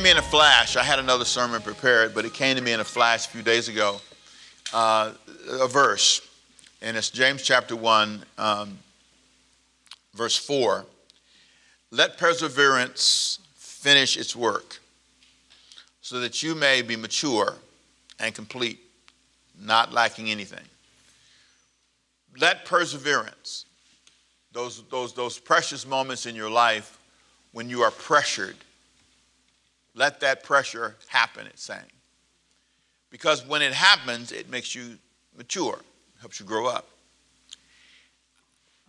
me in a flash. I had another sermon prepared, but it came to me in a flash a few days ago. A verse, and it's James chapter 1, verse 4. Let perseverance finish its work, so that you may be mature and complete, not lacking anything. Let perseverance, those precious moments in your life when you are pressured, let that pressure happen, it's saying. Because when it happens, it makes you mature, helps you grow up.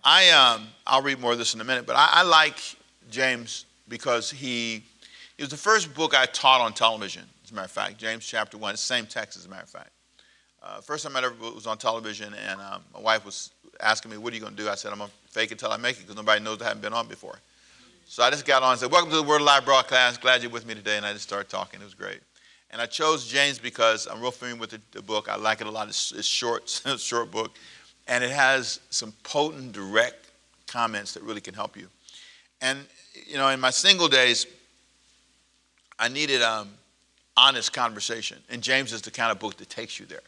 I'll read more of this in a minute, but I like James because he was the first book I taught on television, as a matter of fact. James chapter 1, it's the same text, as a matter of fact. First time I ever was on television, and my wife was asking me, what are you going to do? I said, I'm going to fake it till I make it, because nobody knows I haven't been on before. So I just got on and said, welcome to the Word Alive broadcast. Glad you're with me today. And I just started talking. It was great. And I chose James because I'm real familiar with the book. I like it a lot. It's short, it's a short book. And it has some potent, direct comments that really can help you. And, you know, in my single days, I needed honest conversation. And James is the kind of book that takes you there.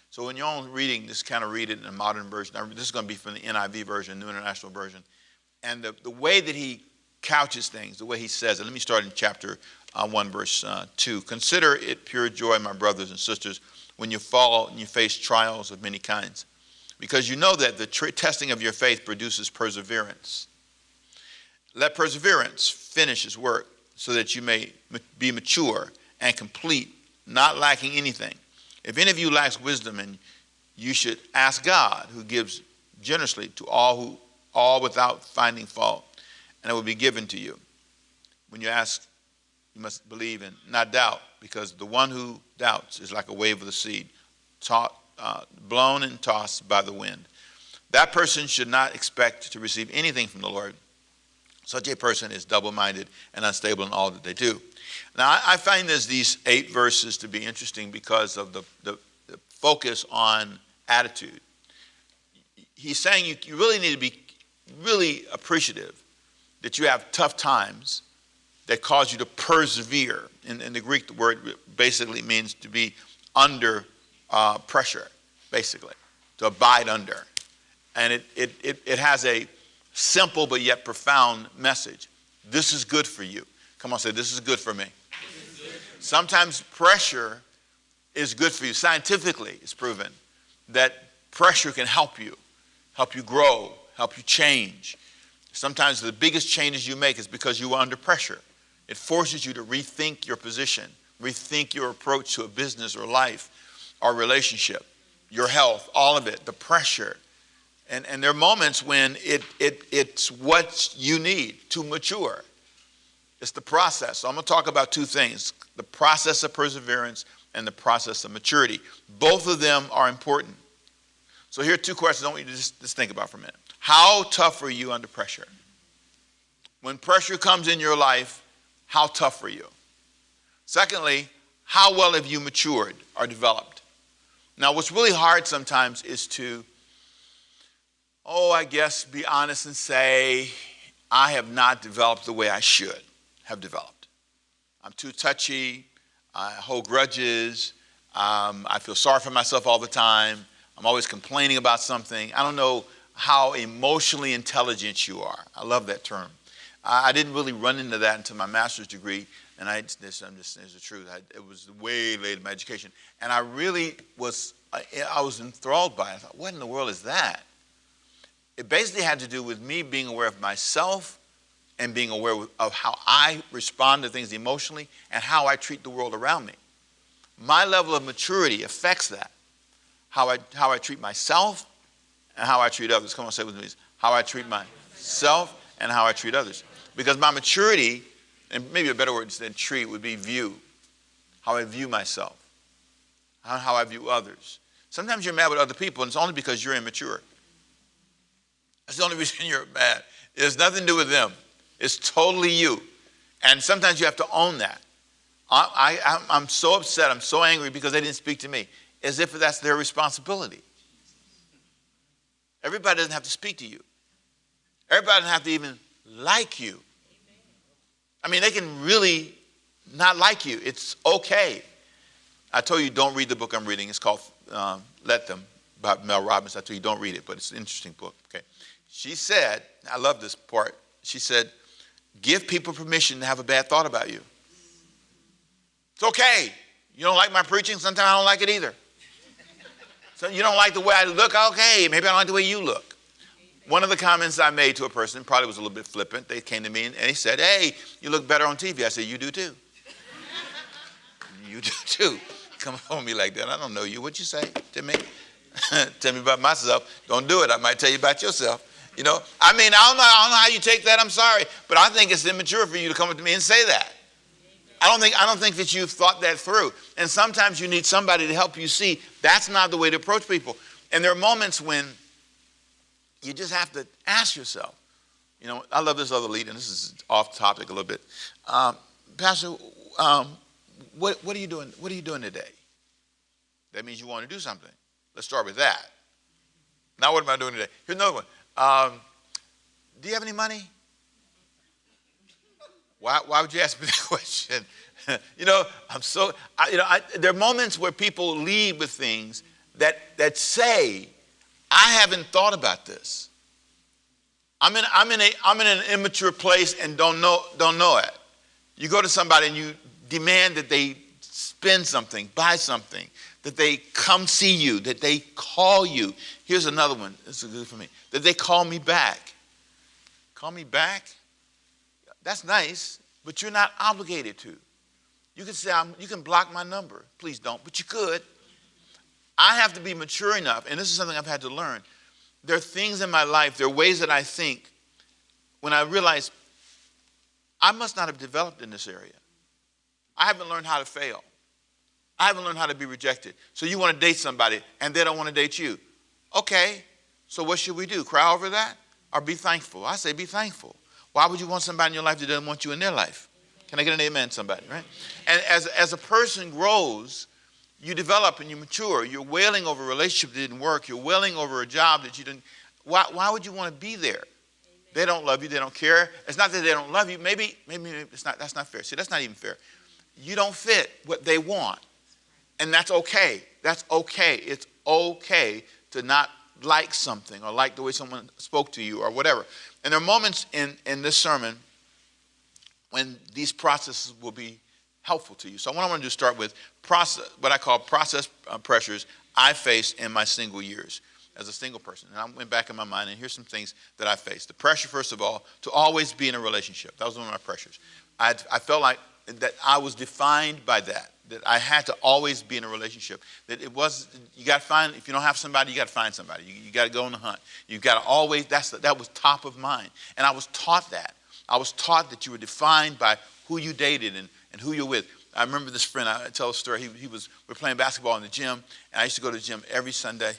So when you're on reading, just kind of read it in a modern version. This is going to be from the NIV version, New International Version. And the way that he couches things, the way he says it. Let me start in chapter 1, verse 2. Consider it pure joy, my brothers and sisters, when you fall and you face trials of many kinds, because you know that the testing of your faith produces perseverance. Let perseverance finish its work, so that you may be mature and complete, not lacking anything. If any of you lacks wisdom, and you should ask God, who gives generously to all without finding fault, and it will be given to you. When you ask, you must believe and not doubt, because the one who doubts is like a wave of the sea, blown and tossed by the wind. That person should not expect to receive anything from the Lord. Such a person is double-minded and unstable in all that they do. Now, I find these 8 verses to be interesting because of the focus on attitude. He's saying you really need to be really appreciative that you have tough times that cause you to persevere. In the Greek, the word basically means to be under pressure, basically, to abide under. And it has a simple but yet profound message. This is good for you. Come on, say, this is good for me. Sometimes pressure is good for you. Scientifically, it's proven that pressure can help you grow, help you change. Sometimes the biggest changes you make is because you are under pressure. It forces you to rethink your position, rethink your approach to a business or life or relationship, your health, all of it, the pressure. And there are moments when it's what you need to mature. It's the process. So I'm going to talk about 2 things, the process of perseverance and the process of maturity. Both of them are important. So here are 2 questions I want you to just think about for a minute. How tough are you under pressure? When pressure comes in your life, how tough are you? Secondly, how well have you matured or developed? Now, what's really hard sometimes is to, I guess, be honest and say, I have not developed the way I should have developed. I'm too touchy. I hold grudges. I feel sorry for myself all the time. I'm always complaining about something. I don't know how emotionally intelligent you are. I love that term. I didn't really run into that until my master's degree, and I'm just saying the truth. It was way late in my education, and I really was enthralled by it. I thought, what in the world is that? It basically had to do with me being aware of myself and being aware of how I respond to things emotionally and how I treat the world around me. My level of maturity affects that. How I treat myself and how I treat others. Come on, say it with me. How I treat myself and how I treat others. Because my maturity, and maybe a better word than treat would be view. How I view myself. How I view others. Sometimes you're mad with other people, and it's only because you're immature. That's the only reason you're mad. It has nothing to do with them. It's totally you. And sometimes you have to own that. I'm so upset, I'm so angry because they didn't speak to me, as if that's their responsibility. Everybody doesn't have to speak to you. Everybody doesn't have to even like you. I mean, they can really not like you. It's okay. I told you don't read the book I'm reading. It's called Let Them by Mel Robbins. I told you don't read it, but it's an interesting book. Okay. She said, I love this part. She said, give people permission to have a bad thought about you. It's okay. You don't like my preaching? Sometimes I don't like it either. So you don't like the way I look? Okay, maybe I don't like the way you look. One of the comments I made to a person, probably was a little bit flippant. They came to me and he said, hey, you look better on TV. I said, you do too. You do too. Come on me like that. I don't know you. What'd you say to me? Tell me about myself. Don't do it. I might tell you about yourself. You know, I mean, I don't know how you take that. I'm sorry. But I think it's immature for you to come up to me and say that. I don't think that you've thought that through. And sometimes you need somebody to help you see that's not the way to approach people. And there are moments when you just have to ask yourself. You know, I love this other lead, and this is off topic a little bit. Pastor, what are you doing? What are you doing today? That means you want to do something. Let's start with that. Now, what am I doing today? Here's another one. Do you have any money? Why would you ask me that question? You know, there are moments where people lead with things that say, I haven't thought about this. I'm in an immature place and don't know it. You go to somebody and you demand that they spend something, buy something, that they come see you, that they call you. Here's another one. This is good for me. That they call me back. Call me back? That's nice, but you're not obligated to. You can say, you can block my number. Please don't, but you could. I have to be mature enough, and this is something I've had to learn. There are things in my life, there are ways that I think, when I realize I must not have developed in this area. I haven't learned how to fail. I haven't learned how to be rejected. So you want to date somebody, and they don't want to date you. Okay, so what should we do? Cry over that? Or be thankful? I say be thankful. Why would you want somebody in your life that doesn't want you in their life? Can I get an amen, somebody, right? And as a person grows, you develop and you mature. You're wailing over a relationship that didn't work. You're wailing over a job that you didn't. Why would you want to be there? Amen. They don't love you. They don't care. It's not that they don't love you. Maybe it's not. That's not fair. See, that's not even fair. You don't fit what they want. And that's okay. That's okay. It's okay to not like something or like the way someone spoke to you or whatever. And there are moments in this sermon when these processes will be helpful to you. So what I want to do is start with what I call process pressures I faced in my single years as a single person. And I went back in my mind, and here's some things that I faced. The pressure, first of all, to always be in a relationship. That was one of my pressures. I felt like that I was defined by that I had to always be in a relationship. That it was, you got to find, if you don't have somebody, you got to find somebody. You got to go on the hunt. You got to always, that was top of mind. And I was taught that. I was taught that you were defined by who you dated and who you're with. I remember this friend, I tell a story, we were playing basketball in the gym, and I used to go to the gym every Sunday,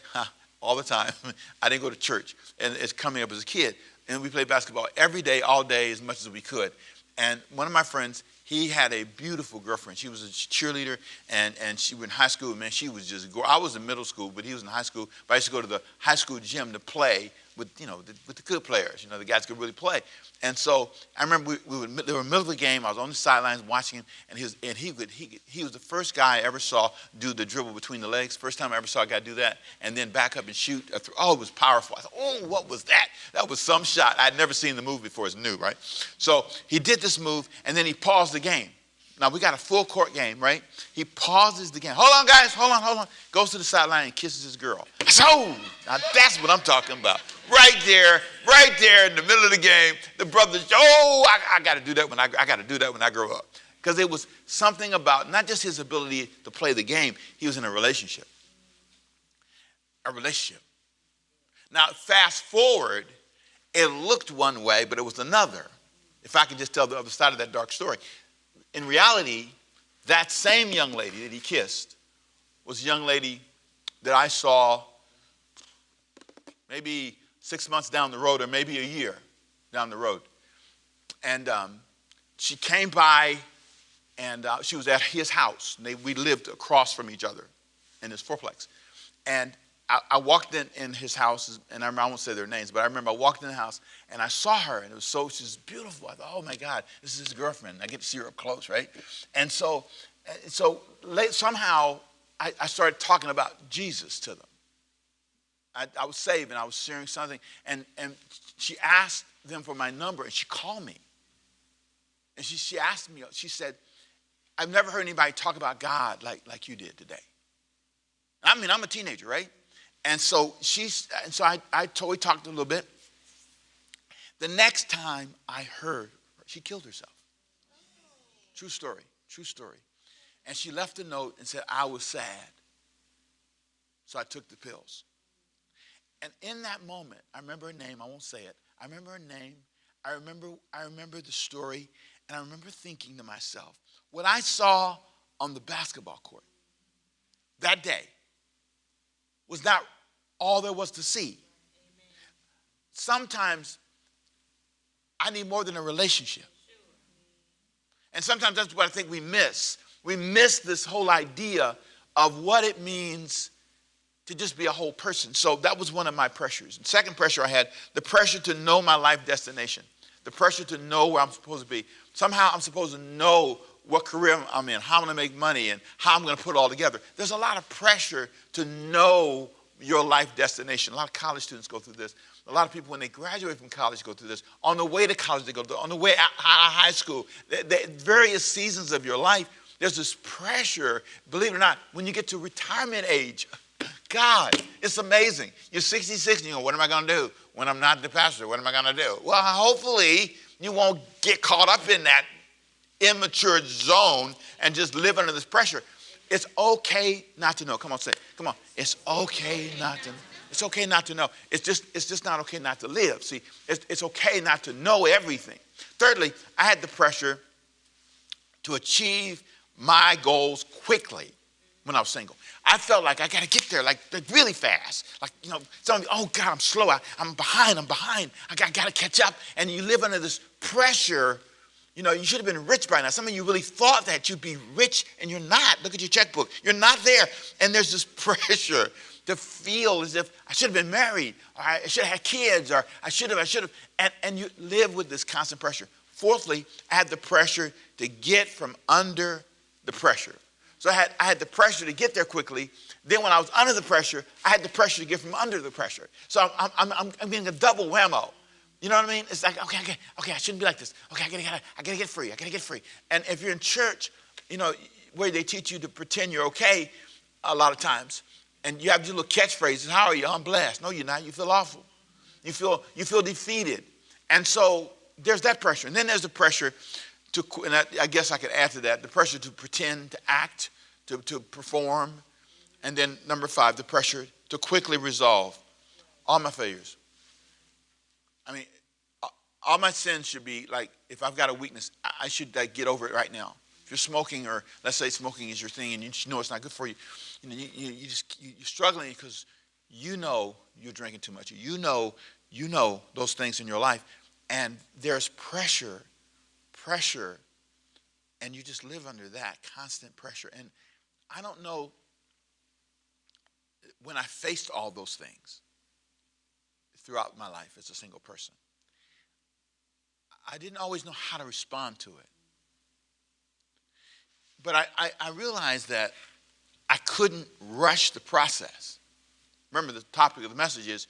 all the time. I didn't go to church, and it's coming up as a kid. And we played basketball every day, all day, as much as we could. And one of my friends, he had a beautiful girlfriend. She was a cheerleader, and she was in high school. Man, she was just, I was in middle school, but he was in high school. But I used to go to the high school gym to play with, with the good players, the guys could really play. And so I remember they were in the middle of the game. I was on the sidelines watching him, and he was the first guy I ever saw do the dribble between the legs. First time I ever saw a guy do that, and then back up and shoot. Oh, it was powerful. I thought, oh, what was that? That was some shot. I'd never seen the move before. It's new, right? So he did this move, and then he paused the game. Now, we got a full court game, right? He pauses the game. Hold on, guys. Hold on. Goes to the sideline and kisses his girl. I said, oh, now that's what I'm talking about. Right there in the middle of the game, the brothers, I got to do that when I got to do that when I grow up. Because it was something about not just his ability to play the game, he was in a relationship. A relationship. Now, fast forward, it looked one way, but it was another. If I could just tell the other side of that dark story. In reality, that same young lady that he kissed was a young lady that I saw maybe 6 months down the road or maybe a year down the road. And she came by, and she was at his house. We lived across from each other in this fourplex. And I walked in his house, and I won't say their names, but I remember I walked in the house, and I saw her, and she's beautiful. I thought, oh, my God, this is his girlfriend. I get to see her up close, right? And so somehow I started talking about Jesus to them. I was saved, and I was sharing something, and she asked them for my number, and she called me. And she asked me, she said, I've never heard anybody talk about God like you did today. I mean, I'm a teenager, right? And so we talked a little bit. The next time I heard, she killed herself. True story. And she left a note and said, I was sad. So I took the pills. And in that moment, I remember her name. I won't say it. I remember her name. I remember the story. And I remember thinking to myself, what I saw on the basketball court that day was not all there was to see. Sometimes I need more than a relationship. And sometimes that's what I think we miss. We miss this whole idea of what it means to just be a whole person. So that was one of my pressures. And second pressure I had, the pressure to know my life destination. The pressure to know where I'm supposed to be. Somehow I'm supposed to know what career I'm in, how I'm going to make money, and how I'm going to put it all together. There's a lot of pressure to know your life destination. A lot of college students go through this. A lot of people, when they graduate from college, go through this. On the way to college, they go through. On the way out of high school, the various seasons of your life, there's this pressure, believe it or not, when you get to retirement age. God, it's amazing. You're 66 and you go, what am I going to do when I'm not the pastor? What am I going to do? Well, hopefully you won't get caught up in that immature zone and just live under this pressure. It's okay not to know. Come on, say it. Come on. It's okay not to know. It's okay not to know. It's just not okay not to live. See, it's okay not to know everything. Thirdly, I had the pressure to achieve my goals quickly when I was single. I felt like I got to get there like really fast. Like, some of you, oh God, I'm slow. I'm behind. I got to catch up. And you live under this pressure. You should have been rich by now. Some of you really thought that you'd be rich and you're not. Look at your checkbook. You're not there. And there's this pressure to feel as if I should have been married, or I should have had kids, or I should have. And you live with this constant pressure. Fourthly, I had the pressure to get from under the pressure. So I had the pressure to get there quickly. Then when I was under the pressure, I had the pressure to get from under the pressure. So I'm getting a double whammo. You know what I mean? It's like, okay, I shouldn't be like this. Okay, I gotta get free. And if you're in church, where they teach you to pretend you're okay a lot of times, and you have these little catchphrases, how are you? I'm blessed. No, you're not. You feel awful. You feel defeated. And so there's that pressure. And then there's the pressure and I guess I could add to that, the pressure to pretend, to act, to perform. And then number 5, the pressure to quickly resolve all my failures. I mean, all my sins should be like, if I've got a weakness, I should get over it right now. If you're smoking, or let's say smoking is your thing and you know it's not good for you, you're struggling because you're drinking too much. You know those things in your life. And there's pressure, and you just live under that constant pressure. And I don't know, when I faced all those things throughout my life as a single person, I didn't always know how to respond to it. But I realized that I couldn't rush the process. Remember, the topic of the message is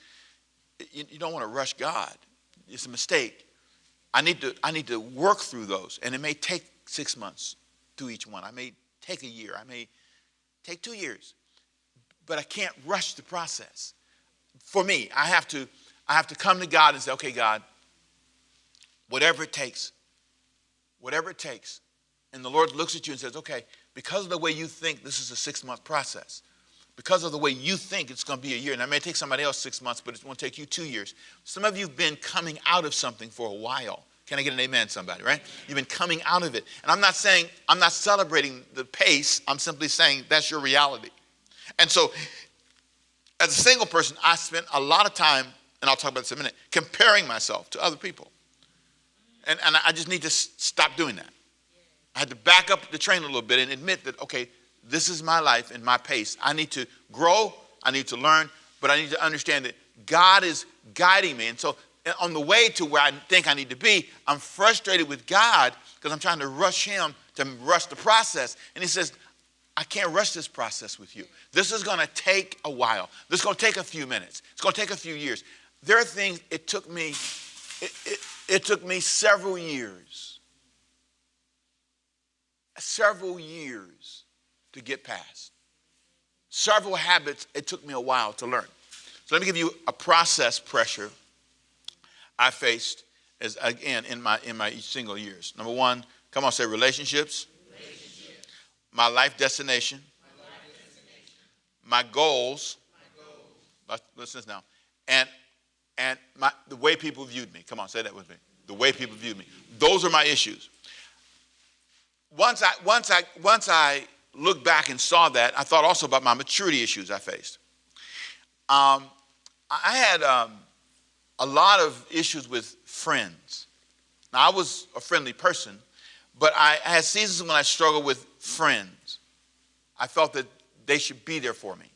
you don't want to rush God. It's a mistake. I need to work through those, and it may take 6 months through each one. I may take a year. I may take 2 years, but I can't rush the process. For me, I have to come to God and say, okay, God, whatever it takes. And the Lord looks at you and says, okay, because of the way you think this is a 6-month process, because of the way you think it's going to be a year, and it may take somebody else 6 months, but it's going to take you 2 years. Some of you have been coming out of something for a while. Can I get an amen, somebody, right? You've been coming out of it. And I'm not celebrating the pace. I'm simply saying that's your reality. And so as a single person, I spent a lot of time, and I'll talk about this in a minute, comparing myself to other people. And I just need to stop doing that. I had to back up the train a little bit and admit that, okay, this is my life and my pace. I need to grow. I need to learn. but I need to understand that God is guiding me. And so on the way to where I think I need to be, I'm frustrated with God because I'm trying to rush him to rush the process. And he says, I can't rush this process with you. This is going to take a while. This is going to take a few minutes. It's going to take a few years. There are things it took me several years to get past. Several habits it took me a while to learn. So let me give you a process pressure I faced as again in my single years. Number one, come on, say relationships. My life destination. My goals. Listen now. And the way people viewed me. Come on, say that with me. The way people viewed me. Those are my issues. Once I looked back and saw that, I thought also about my maturity issues I faced. I had a lot of issues with friends. Now, I was a friendly person, but I had seasons when I struggled with friends. I felt that they should be there for me.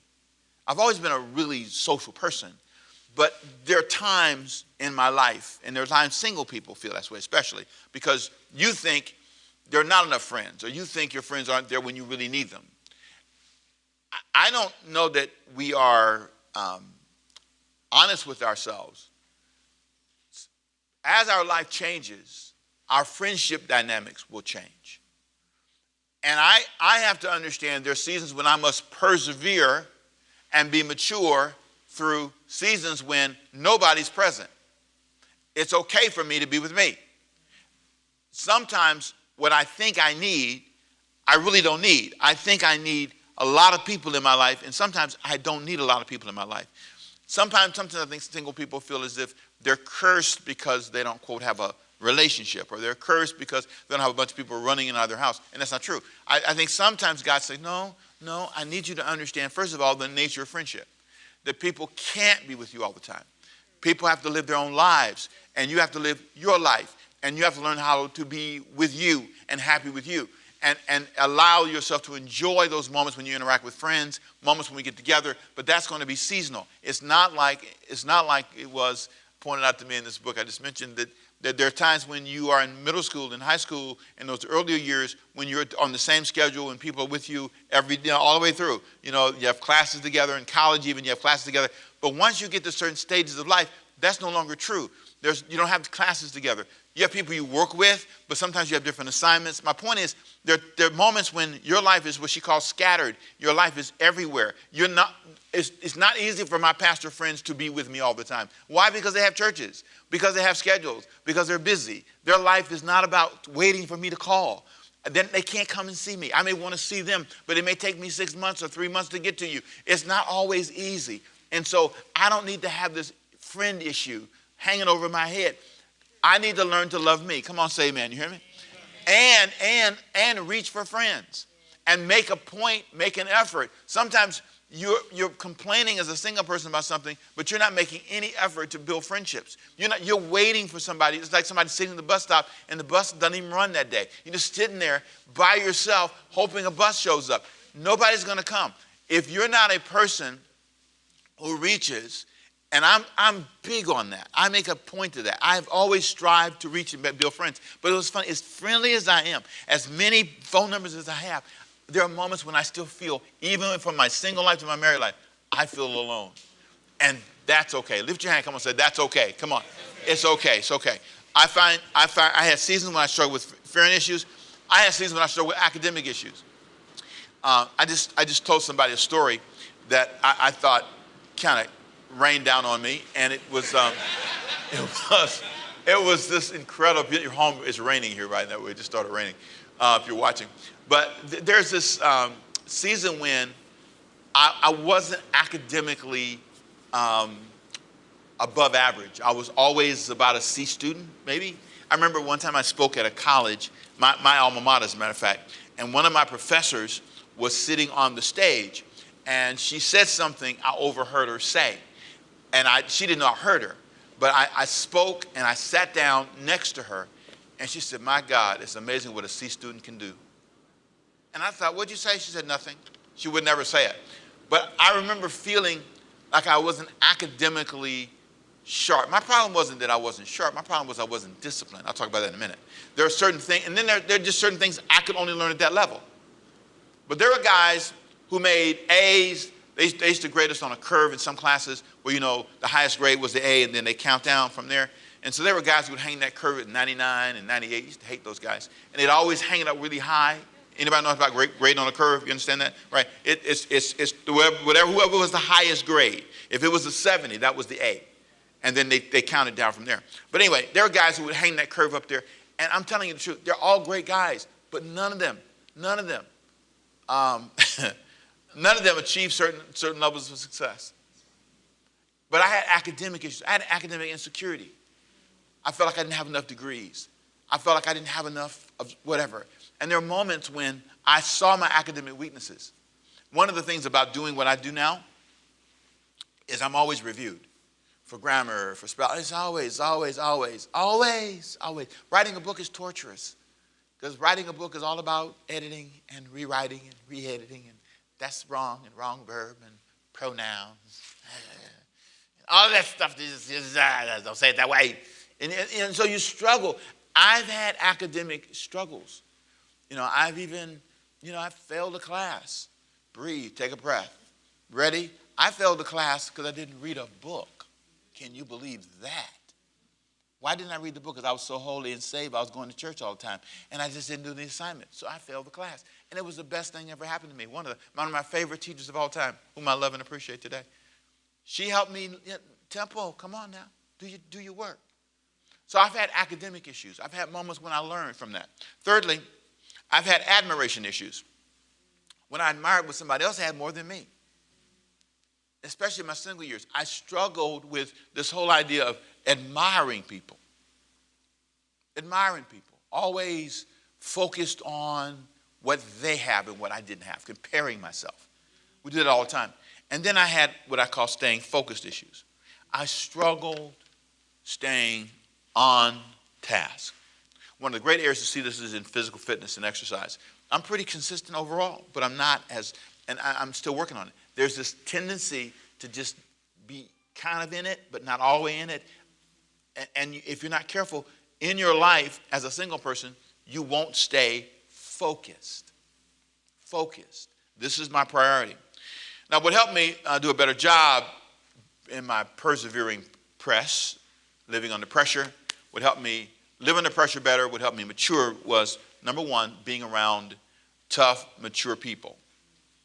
I've always been a really social person, but there are times in my life, and there are times single people feel that way, especially because you think there are not enough friends, or you think your friends aren't there when you really need them. I don't know that we are honest with ourselves. As our life changes, our friendship dynamics will change. And I have to understand there are seasons when I must persevere and be mature through seasons when nobody's present. It's okay for me to be with me. Sometimes what I think I need, I really don't need. I think I need a lot of people in my life, and sometimes I don't need a lot of people in my life. Sometimes I think single people feel as if they're cursed because they don't, quote, have a relationship, or they're cursed because they don't have a bunch of people running in out of their house. And that's not true. I think sometimes God says, no, I need you to understand, first of all, the nature of friendship. That people can't be with you all the time. People have to live their own lives, and you have to live your life, and you have to learn how to be with you and happy with you. And allow yourself to enjoy those moments when you interact with friends, moments when we get together, but that's going to be seasonal. It's not like it was pointed out to me in this book I just mentioned, that there are times when you are in middle school and high school in those earlier years when you're on the same schedule and people are with you all the way through. You have classes together, in college even you have classes together. But once you get to certain stages of life, that's no longer true. You don't have classes together. You have people you work with, but sometimes you have different assignments. My point is, there are moments when your life is what she calls scattered. Your life is everywhere. It's not easy for my pastor friends to be with me all the time. Why? Because they have churches, because they have schedules, because they're busy. Their life is not about waiting for me to call. Then they can't come and see me. I may want to see them, but it may take me 6 months or 3 months to get to you. It's not always easy. And so I don't need to have this friend issue hanging over my head. I need to learn to love me. Come on, say amen. You hear me? And reach for friends. And make a point, make an effort. Sometimes you're complaining as a single person about something, but you're not making any effort to build friendships. You're waiting for somebody. It's like somebody sitting at the bus stop and the bus doesn't even run that day. You're just sitting there by yourself hoping a bus shows up. Nobody's going to come. If you're not a person who reaches, and I'm big on that. I make a point of that. I've always strived to reach and build friends. But it was funny. As friendly as I am, as many phone numbers as I have, there are moments when I still feel, even from my single life to my married life, I feel alone. And that's okay. Lift your hand. Come on, say, that's okay. Come on. It's okay. It's okay. I find I had seasons when I struggled with fearing issues. I had seasons when I struggled with academic issues. I just told somebody a story that I thought kind of rained down on me, and it was this incredible. Your home is raining here right now. It just started raining. If you're watching, but there's this season when I wasn't academically above average. I was always about a C student, maybe. I remember one time I spoke at a college, my alma mater, as a matter of fact, and one of my professors was sitting on the stage, and she said something I overheard her say. And she didn't know I heard her, but I spoke and I sat down next to her, and she said, "My God, it's amazing what a C student can do." And I thought, "What'd you say?" She said, "Nothing." She would never say it. But I remember feeling like I wasn't academically sharp. My problem wasn't that I wasn't sharp. My problem was I wasn't disciplined. I'll talk about that in a minute. There are certain things, and then there are just certain things I could only learn at that level. But there were guys who made A's. They used to grade us on a curve in some classes where, the highest grade was the A, and then they count down from there. And so there were guys who would hang that curve at 99 and 98. I used to hate those guys. And they'd always hang it up really high. Anybody know about grading on a curve? You understand that? Right? It's whoever was the highest grade. If it was a 70, that was the A. And then they counted down from there. But anyway, there were guys who would hang that curve up there. And I'm telling you the truth, they're all great guys. But none of them achieved certain levels of success. But I had academic issues. I had academic insecurity. I felt like I didn't have enough degrees. I felt like I didn't have enough of whatever. And there are moments when I saw my academic weaknesses. One of the things about doing what I do now is I'm always reviewed for grammar, for spelling. It's always. Writing a book is torturous because writing a book is all about editing and rewriting and re-editing, and that's wrong and wrong verb and pronouns. All of that stuff, don't say it that way. And so you struggle. I've had academic struggles. I've failed a class. Breathe, take a breath. Ready? I failed a class because I didn't read a book. Can you believe that? Why didn't I read the book? Because I was so holy and saved. I was going to church all the time. And I just didn't do the assignment. So I failed the class. And it was the best thing ever happened to me. One of my favorite teachers of all time, whom I love and appreciate today. She helped me. Temple, come on now. Do your work. So I've had academic issues. I've had moments when I learned from that. Thirdly, I've had admiration issues. When I admired what somebody else had more than me, especially in my single years, I struggled with this whole idea of admiring people. Admiring people. Always focused on what they have and what I didn't have, comparing myself. We did it all the time. And then I had what I call staying focused issues. I struggled staying on task. One of the great areas to see this is in physical fitness and exercise. I'm pretty consistent overall, but I'm not I'm still working on it. There's this tendency to just be kind of in it, but not all the way in it. And if you're not careful, in your life as a single person, you won't stay focused. Focused. This is my priority. Now, what helped me do a better job in my persevering press, living under pressure, what helped me live under pressure better, what helped me mature was, number one, being around tough, mature people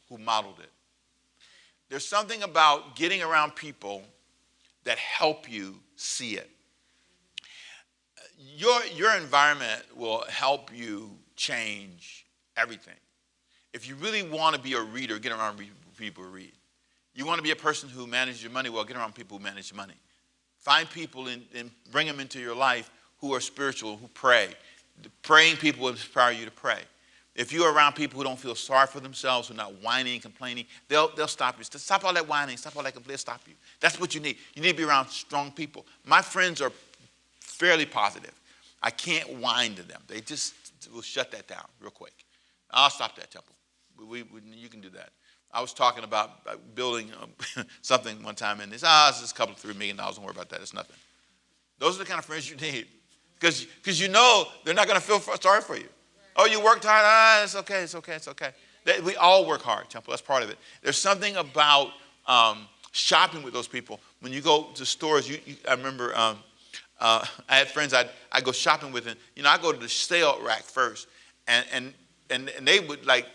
who modeled it. There's something about getting around people that help you see it. Your environment will help you change everything. If you really want to be a reader, get around people who read. You want to be a person who manages your money well, get around people who manage your money. Find people and bring them into your life who are spiritual, who pray. Praying people will inspire you to pray. If you're around people who don't feel sorry for themselves, who are not whining and complaining, they'll stop you. Stop all that whining, stop all that complaining, they'll stop you. That's what you need. You need to be around strong people. My friends are fairly positive. I can't whine to them. They just will shut that down real quick. I'll stop that, Temple. You can do that. I was talking about building something one time, and they said, it's just a couple of $3 million. Don't worry about that. It's nothing. Those are the kind of friends you need. Because they're not going to feel sorry for you. Oh, you worked hard? It's okay. We all work hard, Temple. That's part of it. There's something about shopping with those people. When you go to stores, I remember I had friends I go shopping with, and I go to the sale rack first, and they would like,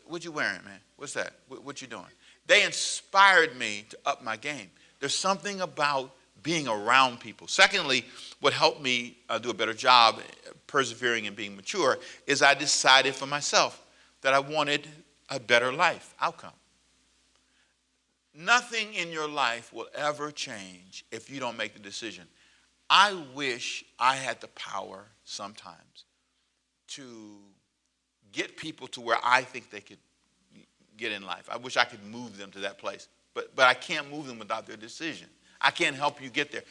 what you wearing, man? What's that? What you doing? They inspired me to up my game. There's something about being around people. Secondly, what helped me do a better job persevering and being mature is I decided for myself that I wanted a better life outcome. Nothing in your life will ever change if you don't make the decision. I wish I had the power sometimes to get people to where I think they could get in life. I wish I could move them to that place. But I can't move them without their decision. I can't help you get there.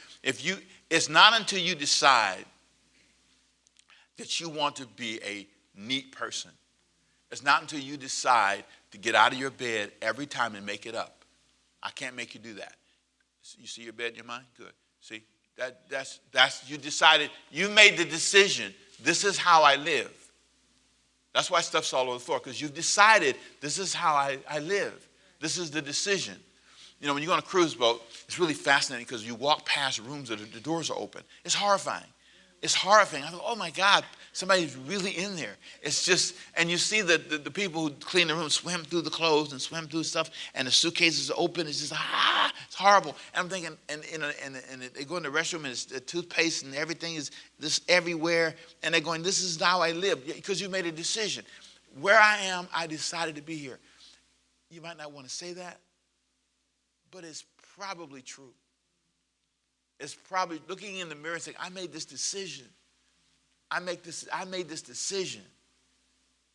It's not until you decide that you want to be a neat person. It's not until you decide to get out of your bed every time and make it up. I can't make you do that. You see your bed in your mind? Good. See, that's you decided, you made the decision. This is how I live. That's why stuff's all over the floor, because you've decided this is how I live. This is the decision. You know, when you go on a cruise boat, it's really fascinating because you walk past rooms that the doors are open. It's horrifying. It's horrifying. I thought, oh my God, somebody's really in there. It's just, and you see the people who clean the room swim through the clothes and swim through stuff, and the suitcases are open. It's just, it's horrible. And I'm thinking, and they go in the restroom, and it's the toothpaste and everything is this everywhere, and they're going, this is how I live, because you made a decision. Where I am, I decided to be here. You might not want to say that, but it's probably true. It's probably looking in the mirror and saying, I made this decision. I made this decision.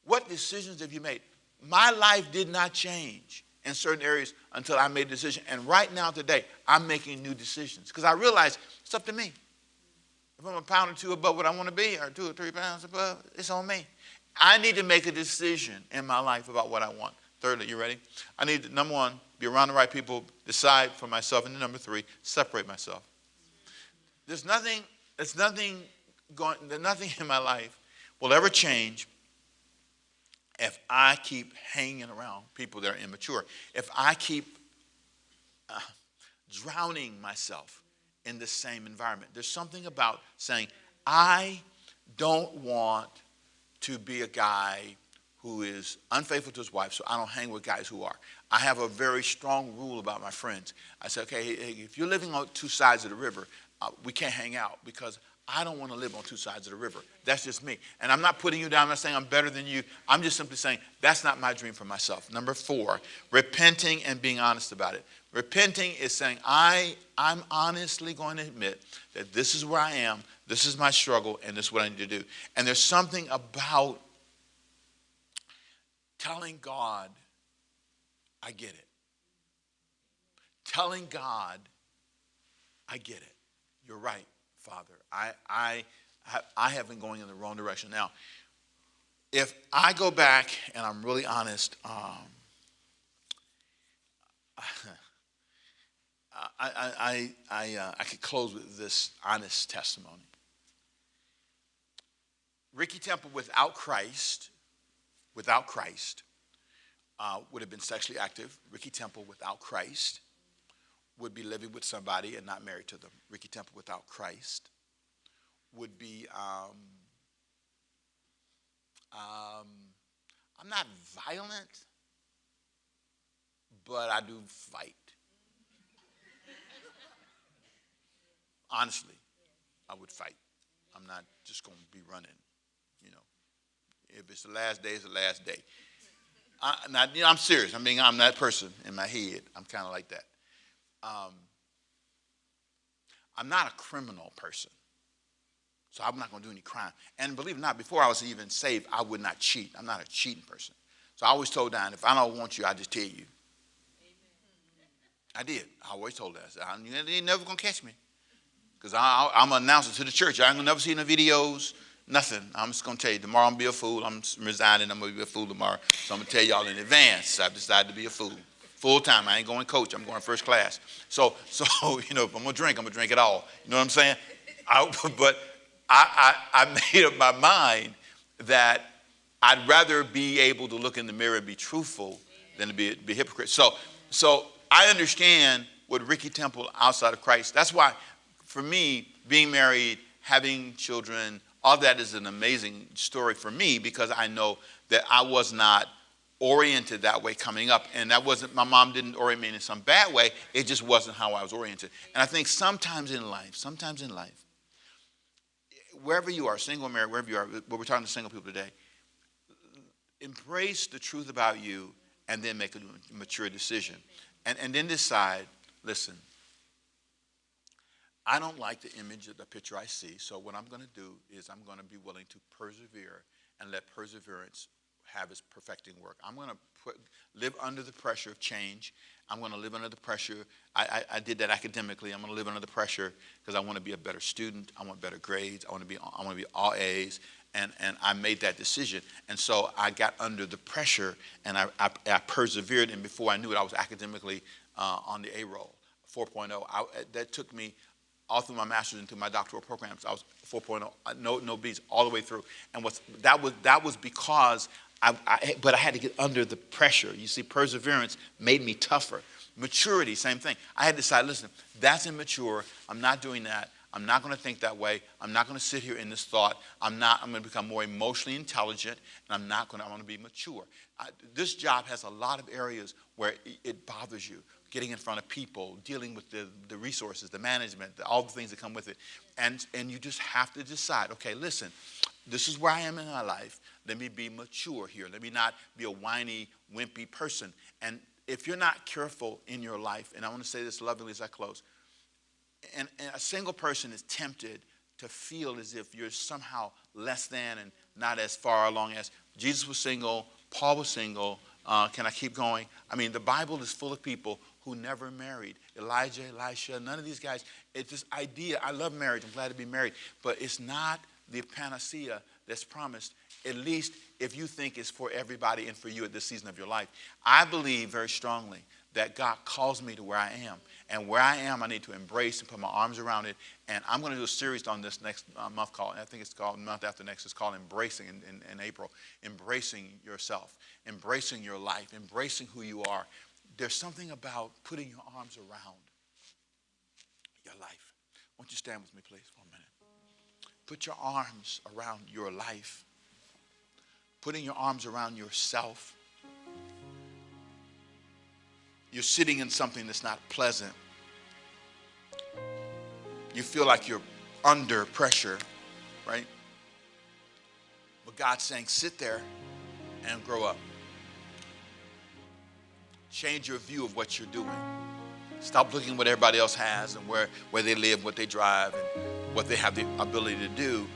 What decisions have you made? My life did not change in certain areas until I made a decision. And right now, today, I'm making new decisions. Because I realize it's up to me. If I'm a pound or two above what I want to be, or 2 or 3 pounds above, it's on me. I need to make a decision in my life about what I want. Thirdly, you ready? I need to, number 1, be around the right people, decide for myself. And then number 3, separate myself. There's nothing in my life will ever change if I keep hanging around people that are immature. If I keep drowning myself in the same environment. There's something about saying, I don't want to be a guy who is unfaithful to his wife, so I don't hang with guys who are. I have a very strong rule about my friends. I say, okay, if you're living on 2 sides of the river, we can't hang out because I don't want to live on 2 sides of the river. That's just me. And I'm not putting you down. I'm not saying I'm better than you. I'm just simply saying that's not my dream for myself. Number 4, repenting and being honest about it. Repenting is saying I'm honestly going to admit that this is where I am, this is my struggle, and this is what I need to do. And there's something about telling God, I get it. Telling God, I get it. You're right, Father. I have been going in the wrong direction. Now, if I go back and I'm really honest, I could close with this honest testimony. Ricky Temple without Christ would have been sexually active. Ricky Temple without Christ would be living with somebody and not married to them. Ricky Temple without Christ would be, I'm not violent, but I do fight. Honestly, I would fight. I'm not just going to be running, you know. If it's the last day, it's the last day. I'm serious. I mean, I'm that person in my head. I'm kind of like that. I'm not a criminal person, so I'm not going to do any crime. And believe it or not, before I was even saved, I would not cheat. I'm not a cheating person. So I always told Diane, if I don't want you, I just tell you. Amen. I did. I always told her. I said, you ain't never going to catch me. Because I'm an announcer to the church. I ain't going to never see no videos, nothing. I'm just going to tell you, tomorrow I'm going to be a fool. I'm resigning. I'm going to be a fool tomorrow. So I'm going to tell y'all in advance, I've decided to be a fool. Full time. I ain't going coach. I'm going first class. So you know, if I'm going to drink it all. You know what I'm saying? But I made up my mind that I'd rather be able to look in the mirror and be truthful than to be a hypocrite. So I understand what Ricky Temple outside of Christ. That's why, for me, being married, having children, all that is an amazing story for me because I know that I was not oriented that way coming up. And that wasn't, my mom didn't orient me in some bad way. It just wasn't how I was oriented. And I think sometimes in life, wherever you are, single, married, wherever you are, but we're talking to single people today, embrace the truth about you and then make a mature decision. And then decide, listen, I don't like the image of the picture I see, so what I'm going to do is I'm going to be willing to persevere and let perseverance have its perfecting work. I'm going to live under the pressure of change. I'm going to live under the pressure. I did that academically. I'm going to live under the pressure because I want to be a better student. I want better grades. I want to be all A's. And I made that decision. And so I got under the pressure and I persevered. And before I knew it, I was academically on the A roll. 4.0. That took me all through my master's and through my doctoral programs. I was 4.0, no B's all the way through. And that was because but I had to get under the pressure. You see, perseverance made me tougher. Maturity, same thing. I had to decide, listen, that's immature. I'm not doing that. I'm not going to think that way. I'm not going to sit here in this thought. I'm going to become more emotionally intelligent, and I want to be mature. This job has a lot of areas where it bothers you. Getting in front of people, dealing with the resources, the management, all the things that come with it. And you just have to decide, okay, listen, this is where I am in my life. Let me be mature here. Let me not be a whiny, wimpy person. And if you're not careful in your life, and I want to say this lovingly as I close, and a single person is tempted to feel as if you're somehow less than and not as far along as Jesus was single, Paul was single. Can I keep going? I mean, the Bible is full of people who never married. Elijah, Elisha, none of these guys. It's this idea. I love marriage. I'm glad to be married. But it's not the panacea that's promised, at least if you think it's for everybody and for you at this season of your life. I believe very strongly that God calls me to where I am. And where I am, I need to embrace and put my arms around it. And I'm going to do a series on this next month called, I think it's called, month after next, it's called Embracing in April. Embracing yourself, embracing your life, embracing who you are. There's something about putting your arms around your life. Won't you stand with me, please, for a minute? Put your arms around your life. Putting your arms around yourself. You're sitting in something that's not pleasant. You feel like you're under pressure, right? But God's saying, sit there and grow up. Change your view of what you're doing. Stop looking at what everybody else has and where they live, what they drive, and what they have the ability to do,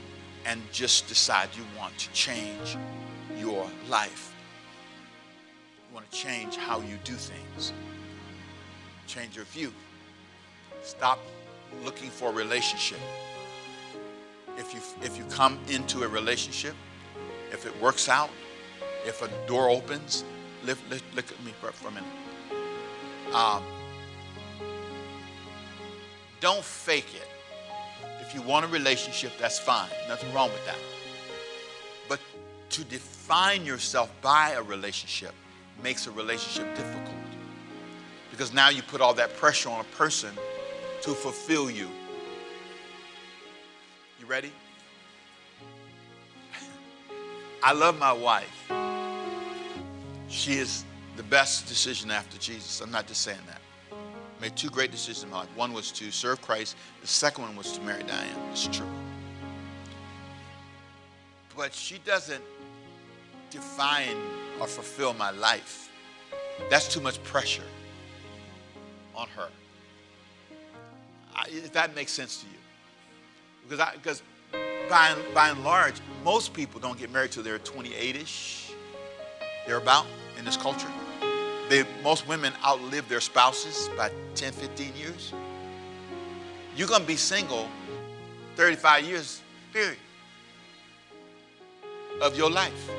and just decide you want to change your life. You want to change how you do things. Change your view. Stop looking for a relationship. If you come into a relationship, if it works out, if a door opens, look at me for a minute. Don't fake it. If you want a relationship, that's fine. Nothing wrong with that. But to define yourself by a relationship makes a relationship difficult. Because now you put all that pressure on a person to fulfill you. You ready? I love my wife. She is the best decision after Jesus. I'm not just saying that. I made two great decisions in my life. One was to serve Christ. The second one was to marry Diane. It's true. But she doesn't define or fulfill my life. That's too much pressure on her. If that makes sense to you. Because by and large, most people don't get married till they're 28-ish. They're about in this culture. Most women outlive their spouses by 10, 15 years. You're going to be single 35 years, period, of your life.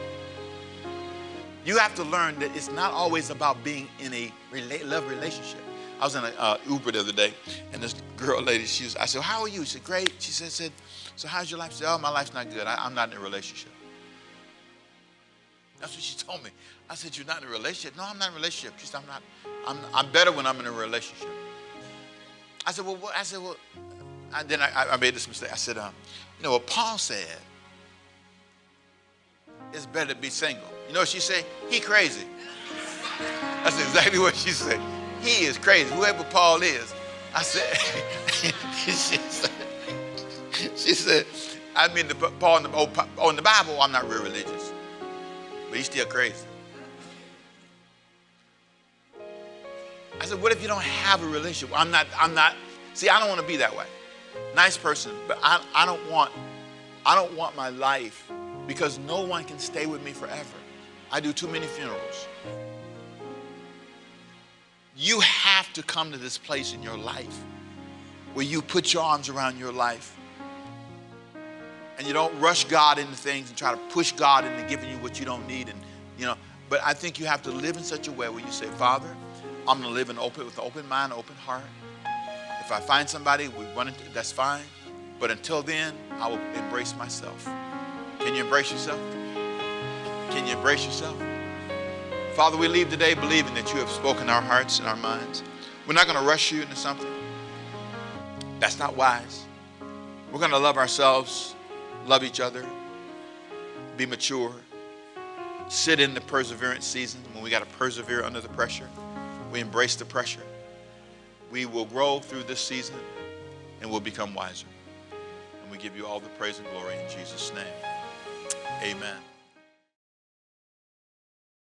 You have to learn that it's not always about being in a love relationship. I was in an Uber the other day, and this lady, I said, how are you? She said, great. She said, so how's your life? She said, oh, my life's not good. I'm not in a relationship. That's what she told me. I said, you're not in a relationship? No, I'm not in a relationship. She said, I'm better when I'm in a relationship. I said, well, and then I made this mistake. I said, you know what Paul said, it's better to be single. You know what she said? He crazy. That's exactly what she said. He is crazy, whoever Paul is. I said, she said, I mean, Paul in the Bible, I'm not real religious, but he's still crazy. I said, what if you don't have a relationship? See, I don't want to be that way. Nice person, but I don't want my life, because no one can stay with me forever. I do too many funerals. You have to come to this place in your life where you put your arms around your life and you don't rush God into things and try to push God into giving you what you don't need. But I think you have to live in such a way where you say, Father, I'm going to live with an open mind, open heart. If I find somebody, that's fine. But until then, I will embrace myself. Can you embrace yourself? Can you embrace yourself? Father, we leave today believing that you have spoken our hearts and our minds. We're not going to rush you into something. That's not wise. We're going to love ourselves, love each other, be mature, sit in the perseverance season when we got to persevere under the pressure. We embrace the pressure. We will grow through this season and we'll become wiser. And we give you all the praise and glory in Jesus' name. Amen.